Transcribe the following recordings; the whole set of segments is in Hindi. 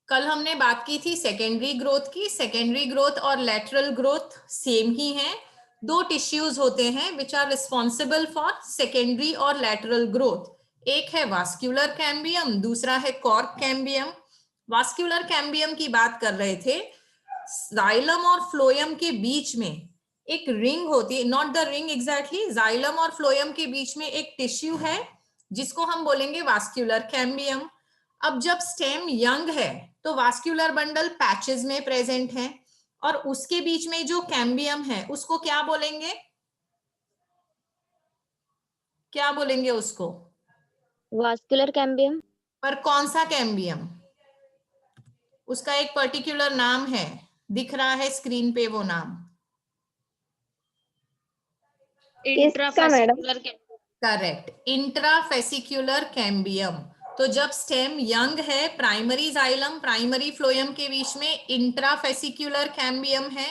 कल हमने बात की थी सेकेंडरी ग्रोथ की। सेकेंडरी ग्रोथ और लेटरल ग्रोथ सेम ही है। दो टिश्यूज होते हैं which are responsible for secondary और लेटरल ग्रोथ। एक है वास्कुलर कैम्बियम, दूसरा है कॉर्क कैम्बियम। वास्कुलर कैम्बियम की बात कर रहे थे। जाइलम और फ्लोएम के बीच में एक रिंग होती है, not the ring exactly, xylem और फ्लोएम के बीच में एक टिश्यू है जिसको हम बोलेंगे वास्कुलर कैम्बियम। अब जब स्टेम यंग है तो वास्कुलर बंडल पैचेस में प्रेजेंट है, और उसके बीच में जो कैम्बियम है उसको क्या बोलेंगे? क्या बोलेंगे उसको? Vascular cambium. पर कौन सा कैम्बियम? उसका एक पर्टिकुलर नाम है, दिख रहा है स्क्रीन पे वो नाम। किसका madam? Intrafascicular correct, intrafascicular cambium. तो जब स्टेम यंग है, प्राइमरी जाइलम प्राइमरी फ्लोएम के बीच में इंट्राफेसिकुलर कैम्बियम है,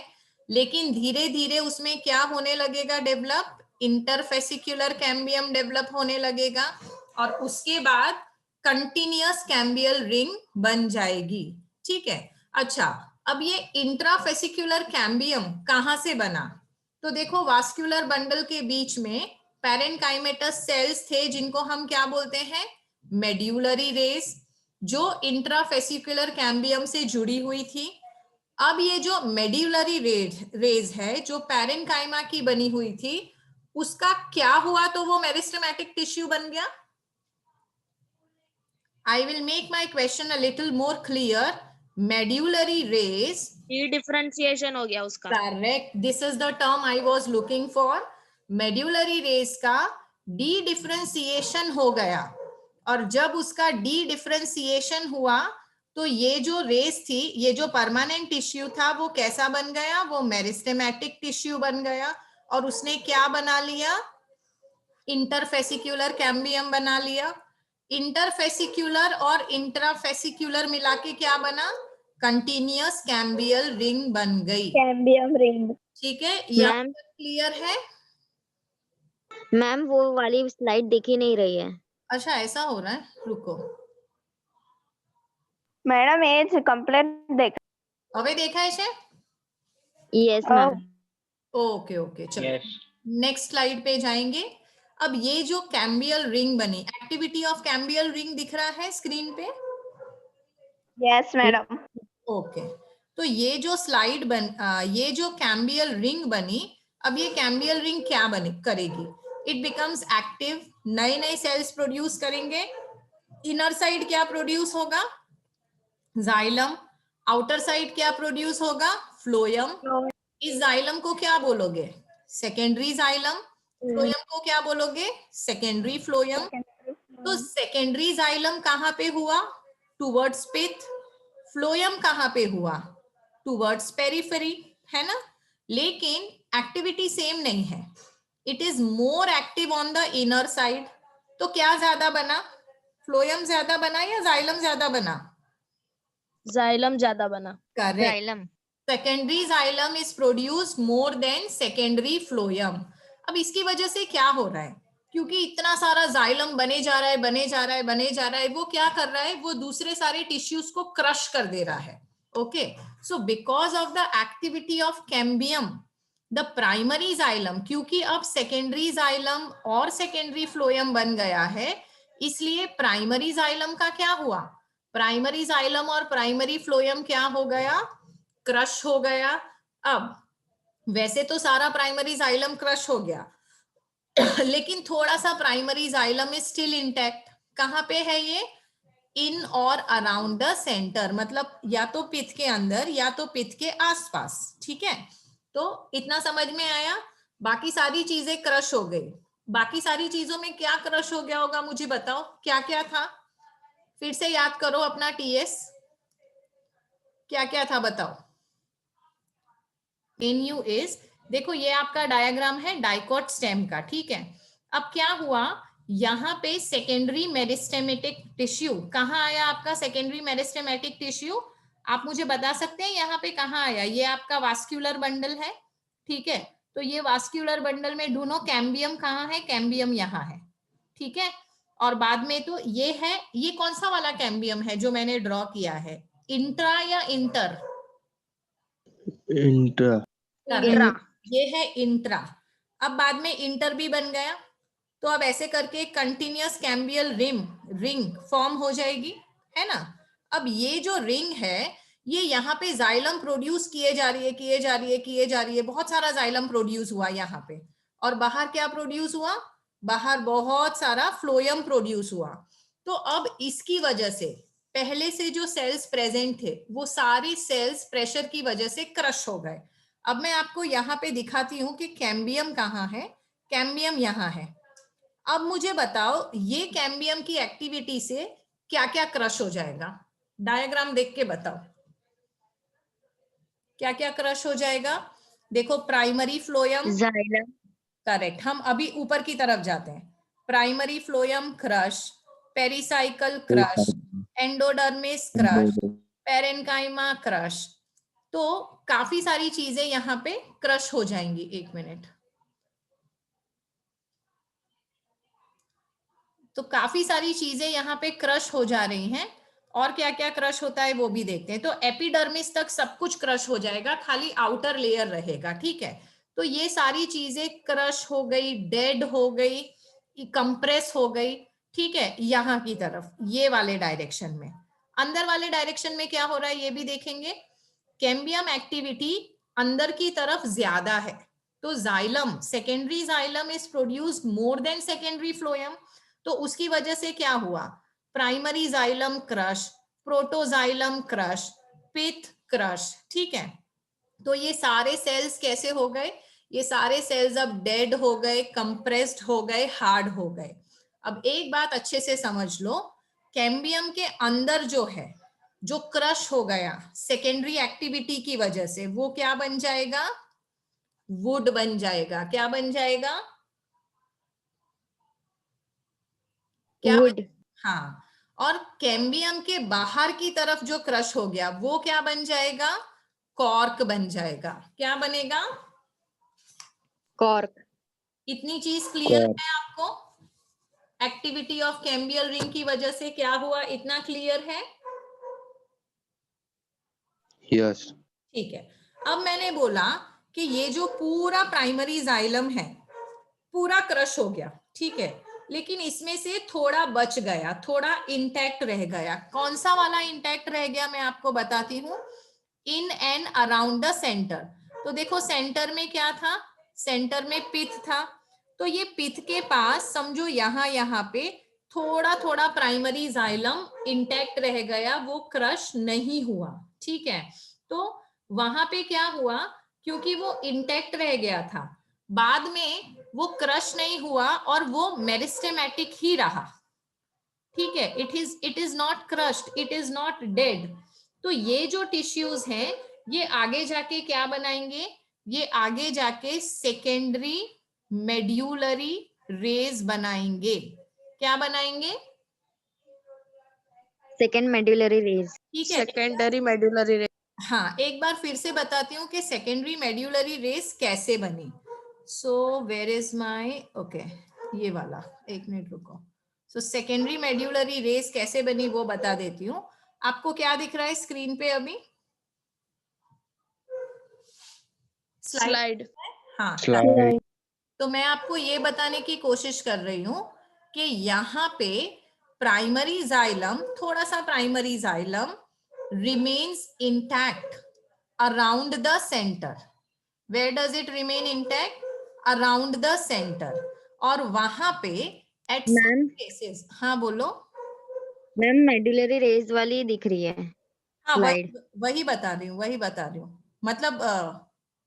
लेकिन धीरे धीरे उसमें क्या होने लगेगा डेवलप? इंटरफेसिकुलर कैम्बियम डेवलप होने लगेगा, और उसके बाद कंटिन्यूअस कैम्बियल रिंग बन जाएगी। ठीक है, अच्छा, अब ये इंट्राफेसिकुलर कैम्बियम कहां से बना? तो देखो, वास्कुलर बंडल के बीच में पैरेनकाइमेटस सेल्स थे जिनको हम क्या बोलते हैं? मेड्यूलरी रेस, जो इंट्राफेसिकुलर कैम्बियम से जुड़ी हुई थी। अब ये जो मेड्यूलरी रेज है जो पैरेनकाइमा की बनी हुई थी, उसका क्या हुआ? तो वो मेरिस्टेमेटिक टिश्यू बन गया। I will make my question a little more clear. Medullary rays, dedifferentiation हो गया उसका। Correct, this is the term I was looking for. Medullary rays का डी डिफरेंशिएशन हो गया, और जब उसका डी डिफरेंशिएशन हुआ तो ये जो रेस थी, ये जो परमानेंट टिश्यू था, वो कैसा बन गया? वो मेरिस्टेमेटिक टिश्यू बन गया, और उसने क्या बना लिया? इंटरफेसिकुलर कैम्बियम बना लिया। इंटरफेसिकुलर और इंट्राफेसिकुलर मिला के क्या बना? कंटिन्यूअस कैम्बियल रिंग बन गई। Cambium ring. ठीक है, यहाँ मैम, तक क्लियर है? मैम वो वाली स्लाइड दिख ही नहीं रही है। अच्छा, ऐसा हो रहा है, रुको। मैडम एज कंप्लेंट देख। હવે દેખાય છે? Yes ma'am. ओके ओके, चलो यस नेक्स्ट स्लाइड पे जाएंगे। अब ये जो कैम्बियल रिंग बनी, एक्टिविटी ऑफ कैम्बियल रिंग दिख रहा है स्क्रीन पे? Yes madam. ओके, तो ये जो स्लाइड ये जो कैम्बियल रिंग बनी, अब ये कैम्बियल रिंग क्या बनी करेगी? इट बिकम्स एक्टिव, नए नए सेल्स प्रोड्यूस करेंगे। इनर साइड क्या प्रोड्यूस होगा? जाइलम। आउटर साइड क्या प्रोड्यूस होगा? फ्लोएम। इस जाइलम को क्या बोलोगे? Secondary xylem. फ्लोएम को क्या बोलोगे? Secondary phloem. तो सेकेंडरी जाइलम कहां पे हुआ? टुवर्ड्स पिथ। फ्लोएम कहां पे हुआ? टुवर्ड्स पेरिफेरी, है ना? लेकिन एक्टिविटी सेम नहीं है। It is more active on the inner side. तो क्या ज्यादा बना? फ्लोएम ज्यादा बना या जाइलम ज्यादा बना? जाइलम ज्यादा बना। Correct, xylem. Secondary xylem is produce more than secondary phloem. अब इसकी वजह से क्या हो रहा है? क्योंकि इतना सारा जाइलम बने जा रहा है, बने जा रहा है, बने जा रहा है, वो क्या कर रहा है? वो दूसरे सारे टिश्यूज को क्रश कर दे रहा है। Okay, so because of the activity of cambium, the primary xylem, क्योंकि अब सेकेंडरी जाइलम और सेकेंडरी फ्लोएम बन गया है, इसलिए प्राइमरी जाइलम का क्या हुआ? प्राइमरी जाइलम और प्राइमरी फ्लोएम क्या हो गया? क्रश हो गया। अब वैसे तो सारा प्राइमरी जाइलम क्रश हो गया, लेकिन थोड़ा सा primary xylem is still intact. कहां पे है ये? इन और अराउंड द सेंटर, मतलब या तो पिथ के अंदर या तो पिथ के आसपास। ठीक है, तो इतना समझ में आया? बाकी सारी चीजें क्रश हो गई। बाकी सारी चीजों में क्या क्रश हो गया होगा? मुझे बताओ क्या क्या था? फिर से याद करो अपना टीएस, क्या क्या था बताओ। NU इज, देखो ये आपका डायग्राम है डाइकोट स्टेम का। ठीक है, अब क्या हुआ? यहाँ पे सेकेंडरी मेरिस्टेमेटिक टिश्यू कहाँ आया? आपका सेकेंडरी मेरिस्टेमेटिक टिश्यू आप मुझे बता सकते हैं यहाँ पे कहाँ आया? ये आपका वास्कुलर बंडल है। ठीक है, तो ये वास्कुलर बंडल में ढूंढो कैम्बियम कहाँ है? कैम्बियम यहाँ है। ठीक है, और बाद में तो ये है, ये कौन सा वाला कैम्बियम है जो मैंने ड्रॉ किया है? इंट्रा या इंटर? इंट्रा। इंट्रा। ये है इंट्रा। अब बाद में इंटर भी बन गया, तो अब ऐसे करके कंटिन्यूअस कैम्बियल रिंग फॉर्म हो जाएगी, है ना। अब ये जो रिंग है, ये यहाँ पे जाइलम प्रोड्यूस किए जा रही है, बहुत सारा जाइलम प्रोड्यूस हुआ यहाँ पे, और बाहर क्या प्रोड्यूस हुआ? बाहर बहुत सारा फ्लोएम प्रोड्यूस हुआ। तो अब इसकी वजह से पहले से जो सेल्स प्रेजेंट थे, वो सारी सेल्स प्रेशर की वजह से क्रश हो गए। अब मैं आपको यहाँ पे दिखाती हूँ कि कैम्बियम कहाँ है। कैम्बियम यहाँ है। अब मुझे बताओ, ये कैम्बियम की एक्टिविटी से क्या क्या क्रश हो जाएगा? डायग्राम देख के बताओ क्या क्या क्रश हो जाएगा। देखो, प्राइमरी फ्लोएम, जाइलम करेक्ट। हम अभी ऊपर की तरफ जाते हैं। Primary phloem crush, pericycle crush, endodermis crush, parenchyma crush. तो काफी सारी चीजें यहाँ पे क्रश हो जाएंगी। एक मिनट। तो काफी सारी चीजें यहाँ पे क्रश हो जा रही हैं, और क्या क्या क्रश होता है वो भी देखते हैं। तो एपिडर्मिस तक सब कुछ क्रश हो जाएगा, खाली आउटर लेयर रहेगा, ठीक है। तो ये सारी चीजें क्रश हो गई, डेड हो गई, कंप्रेस हो गई, ठीक है, यहाँ की तरफ, ये वाले डायरेक्शन में। अंदर वाले डायरेक्शन में क्या हो रहा है ये भी देखेंगे। कैम्बियम एक्टिविटी अंदर की तरफ ज्यादा है, तो xylem, secondary xylem is produced more than secondary phloem. तो उसकी वजह से क्या हुआ? Primary xylem crush, protoxylem crush, pith crush, ठीक है। तो ये सारे सेल्स कैसे हो गए? ये सारे सेल्स अब डेड हो गए, कंप्रेस्ड हो गए, हार्ड हो गए। अब एक बात अच्छे से समझ लो, कैम्बियम के अंदर जो है, जो क्रश हो गया सेकेंडरी एक्टिविटी की वजह से, वो क्या बन जाएगा? वुड बन जाएगा। क्या बन जाएगा? क्या? वुड। हाँ। और कैम्बियम के बाहर की तरफ जो क्रश हो गया, वो क्या बन जाएगा? कॉर्क बन जाएगा। क्या बनेगा? कॉर्क। इतनी चीज क्लियर है आपको? एक्टिविटी ऑफ कैम्बियल रिंग की वजह से क्या हुआ, इतना क्लियर है? यस। ठीक है। अब मैंने बोला कि ये जो पूरा प्राइमरी जाइलम है, पूरा क्रश हो गया, ठीक है, लेकिन इसमें से थोड़ा बच गया, थोड़ा इंटैक्ट रह गया। कौन सा वाला इंटैक्ट रह गया मैं आपको बताती हूँ। In and around the centre. तो देखो, सेंटर में क्या था? सेंटर में पिथ था। तो ये पिथ के पास समझो, यहाँ पे थोड़ा थोड़ा प्राइमरी जाइलम इंटैक्ट रह गया, वो क्रश नहीं हुआ, ठीक है। तो वहां पे क्या हुआ, क्योंकि वो इंटैक्ट रह गया था, बाद में वो क्रश नहीं हुआ और वो मेरिस्टेमेटिक ही रहा, ठीक है। It is not crushed, it is not dead. तो ये जो टिश्यूज हैं, ये आगे जाके क्या बनाएंगे? ये आगे जाके सेकेंडरी मेड्यूलरी रेज बनाएंगे। क्या बनाएंगे? Second medullary rays. ठीक है। Secondary medullary rays. हाँ, एक बार फिर से बताती हूँ कि सेकेंडरी मेड्यूलरी रेस कैसे बनी। So where is my, okay, ये वाला, एक मिनट रुको। सो सेकेंडरी मेड्यूलरी रेस कैसे बनी वो बता देती हूँ। आपको क्या दिख रहा है स्क्रीन पे अभी? स्लाइड। हाँ, स्लाइड। तो मैं आपको ये बताने की कोशिश कर रही हूँ कि यहाँ पे प्राइमरी जाइलम, थोड़ा सा primary xylem remains intact around the center. Where does it remain intact? Around the center. और वहां पे at some मैम places, हाँ बोलो। मैम मेड्यूलरी रेज वाली दिख रही है हाँ, स्लाइड। वही बता रही हूँ, मतलब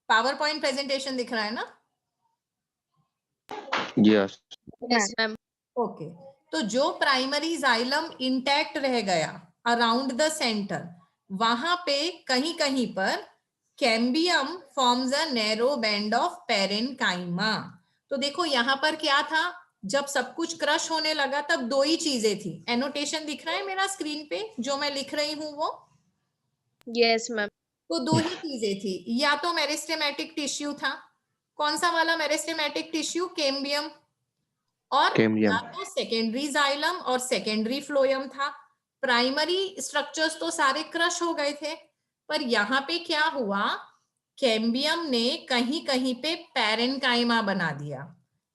पावर पॉइंट प्रेजेंटेशन दिख रहा है ना? यस। Yes ma'am. ओके। तो जो प्राइमरी जाइलम इंटैक्ट रह गया अराउंड द सेंटर, वहां पे कहीं कहीं पर cambium forms a narrow band of parenchyma. तो देखो यहाँ पर क्या था, जब सब कुछ क्रश होने लगा तब दो ही चीजें थी। एनोटेशन दिख रहा है मेरा स्क्रीन पे जो मैं लिख रही हूँ वो? Yes ma'am. तो दो ही चीजें थी, या तो मेरिस्टेमेटिक टिश्यू था। कौन सा वाला मेरिस्टेमेटिक टिश्यू? कैम्बियम। और कैम्बियम। या तो सेकेंडरी जाइलम और सेकेंडरी फ्लोएम था। प्राइमरी स्ट्रक्चर्स तो सारे क्रश हो गए थे, पर यहाँ पे क्या हुआ, कैम्बियम ने कहीं कहीं पे पैरेनकाइमा बना दिया।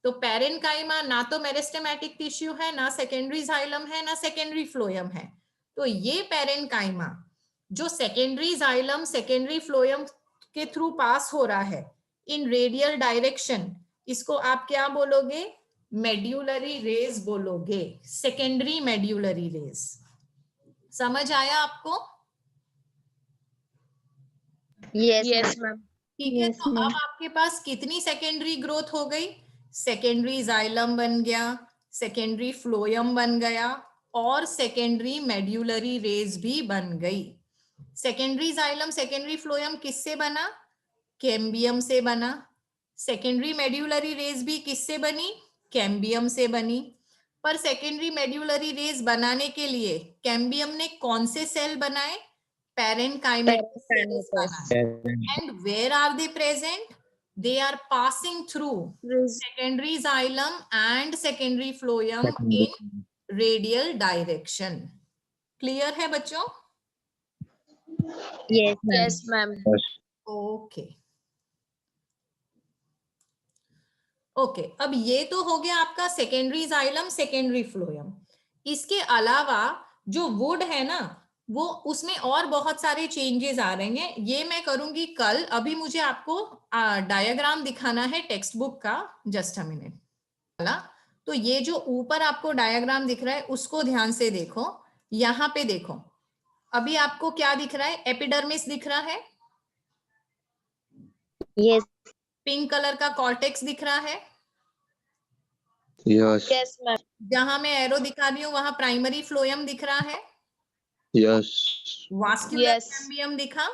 तो पैरेनकाइमा ना तो मेरिस्टेमेटिक टिश्यू है, ना सेकेंडरी जाइलम है, ना सेकेंडरी फ्लोएम है। तो ये पैरेनकाइमा जो सेकेंडरी जाइलम सेकेंडरी फ्लोएम के थ्रू पास हो रहा है इन रेडियल डायरेक्शन, इसको आप क्या बोलोगे, मेड्यूलरी रेज बोलोगे, सेकेंडरी मेड्यूलरी रेज। समझ आया आपको? Yes, Yes, ma'am. ma'am. ठीक है, Yes, तो ma'am. अब आपके पास कितनी सेकेंडरी ग्रोथ हो गई, सेकेंडरी जाइलम बन गया, सेकेंडरी फ्लोएम बन गया और सेकेंडरी मेड्यूलरी रेज भी बन गई। सेकेंडरी जाइलम सेकेंडरी फ्लोएम किससे बना, कैम्बियम से बना। सेकेंडरी मेड्यूलरी रेज भी किससे बनी, कैम्बियम से बनी। पर सेकेंडरी मेड्यूलरी रेज बनाने के लिए कैम्बियम ने कौन से सेल बनाए, पैरेनकाइमेटस सेल्स बनाए। And where are they present? They are passing through secondary xylem and secondary phloem in radial direction. Clear है बच्चों? Yes, ma'am. Yes, ma'am. Okay okay, अब ये तो हो गया आपका सेकेंडरी जाइलम सेकेंडरी फ्लोएम। इसके अलावा जो वुड है ना, वो उसमें और बहुत सारे चेंजेस आ रहे हैं, ये मैं करूंगी कल। अभी मुझे आपको डायग्राम दिखाना है टेक्स्ट बुक का, जस्ट अ मिनट। तो ये जो ऊपर आपको डायग्राम दिख रहा है उसको ध्यान से देखो। यहाँ पे देखो, अभी आपको क्या दिख रहा है, एपिडर्मिस दिख रहा है, Yes. पिंक कलर का कॉर्टेक्स दिख रहा है। Yes. Yes, ma'am. जहां मैं एरो दिखा रही हूँ वहां प्राइमरी फ्लोएम दिख रहा है, Yes. Vascular Yes. कैम्बियम दिखा।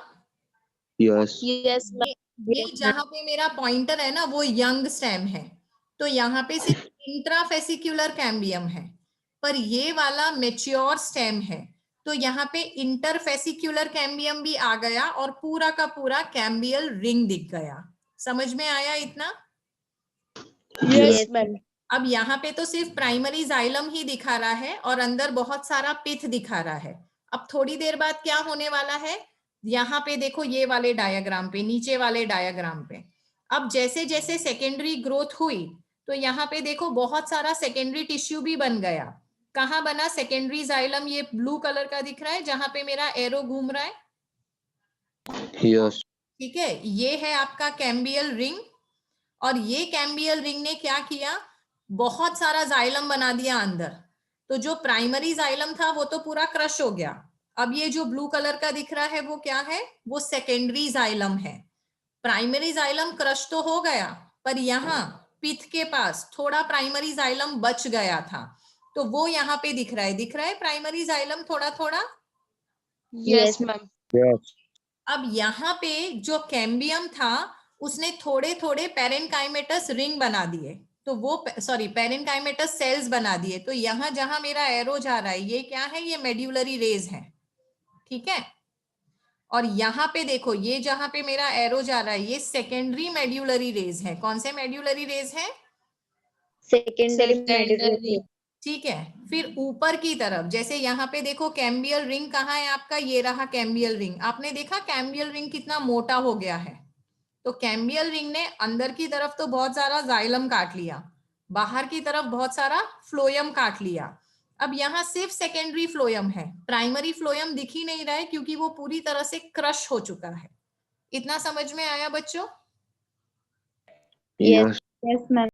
Yes. Yes, ma'am. ये जहां पे मेरा पॉइंटर है ना वो यंग स्टेम है, तो यहाँ पे सिर्फ इंट्राफेसिक्युलर कैम्बियम है, पर ये वाला मेच्योर स्टेम है, तो यहाँ पे इंटरफेसिक्युलर कैम्बियम भी आ गया और पूरा का पूरा कैम्बियल रिंग दिख गया। समझ में आया इतना? Yes, ma'am. अब यहाँ पे तो सिर्फ प्राइमरी जाइलम ही दिखा रहा है और अंदर बहुत सारा पिथ दिखा रहा है। अब थोड़ी देर बाद क्या होने वाला है, यहाँ पे देखो ये वाले डायग्राम पे, नीचे वाले डायग्राम पे, अब जैसे जैसे सेकेंडरी ग्रोथ हुई तो यहाँ पे देखो बहुत सारा सेकेंडरी टिश्यू भी बन गया। कहाँ बना सेकेंडरी जाइलम, ये ब्लू कलर का दिख रहा है जहां पे मेरा एरो घूम रहा है, Yes. ठीक है, ये है आपका कैम्बियल रिंग। और ये कैम्बियल रिंग ने क्या किया, बहुत सारा जाइलम बना दिया अंदर। तो जो प्राइमरी जाइलम था वो तो पूरा क्रश हो गया। अब ये जो ब्लू कलर का दिख रहा है वो क्या है, वो सेकेंडरी जाइलम है। प्राइमरी जाइलम क्रश तो हो गया, पर यहाँ पिथ के पास थोड़ा प्राइमरी जाइलम बच गया था, तो वो यहाँ पे दिख रहा है प्राइमरी जाइलम थोड़ा थोड़ा। Yes, ma'am. Yes. अब यहाँ पे जो कैम्बियम था उसने थोड़े थोड़े पैरेनकाइमेटस रिंग बना दिए, तो वो पैरेनकाइमेटस सेल्स बना दिए। तो यहाँ जहां मेरा एरो जा रहा है ये क्या है, ये मेड्यूलरी रेज है, ठीक है। और यहाँ पे देखो ये जहां पे मेरा एरो जा रहा है ये सेकेंडरी मेड्यूलरी रेज है। कौन से मेड्यूलरी रेज है, Secondary Secondary. medullary. ठीक है। फिर ऊपर की तरफ जैसे यहाँ पे देखो कैम्बियल रिंग कहाँ है आपका, ये रहा कैम्बियल रिंग। आपने देखा कैम्बियल रिंग कितना मोटा हो गया है, तो कैम्बियल रिंग ने अंदर की तरफ तो बहुत सारा जाइलम काट लिया, बाहर की तरफ बहुत सारा फ्लोएम काट लिया। अब यहाँ सिर्फ सेकेंडरी फ्लोएम है, प्राइमरी फ्लोएम दिख ही नहीं रहा है क्योंकि वो पूरी तरह से क्रश हो चुका है। इतना समझ में आया बच्चों? Yes. Yes, ma'am.